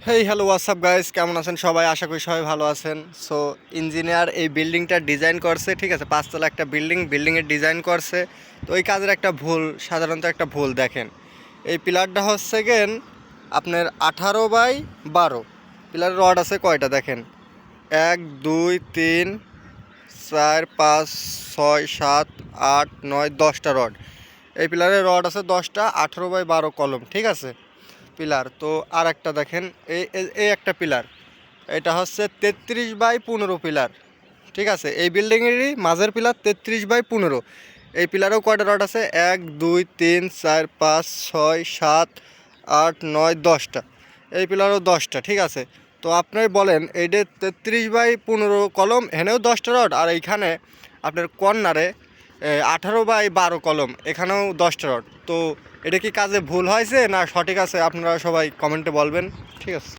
Hey hello WhatsApp guys, কেমন আছেন সবাই? আশা করি সবাই ভালো আছেন। সো ইঞ্জিনিয়ার এই বিল্ডিংটা ডিজাইন করছে, ঠিক আছে? পাঁচতলা একটা বিল্ডিংয়ের ডিজাইন করছে। তো এই কাজের একটা ভুল, সাধারণত একটা ভুল দেখেন। এই পিলারটা হচ্ছে গেন আপনার 18x12। পিলারের রড আছে কয়টা দেখেন? 1 2 3 4 5 6 7 8 9 10টা রড। এই পিলারের রড আছে 10টা, 18x12 কলম, ঠিক আছে? পিলার তো আর একটা দেখেন, এই এই একটা পিলার, এটা হচ্ছে 33x15 পিলার, ঠিক আছে? এই বিল্ডিংয়েরই মাঝের পিলার 33x15। এই পিলারেও কয়টা রড আছে? 1 2 3 4 5 6 7 8 9 10টা। এই পিলারও 10টা, ঠিক আছে? তো আপনি বলেন, এইটা 33x15 কলম, এখানেও 10টা রড, আর এইখানে আপনার কর্নারে 18x12 কলম, এখানেও 10টা রড। তো এটা কি কাজে ভুল হয়েছে না সঠিক আছে? আপনারা সবাই কমেন্টে বলবেন, ঠিক আছে?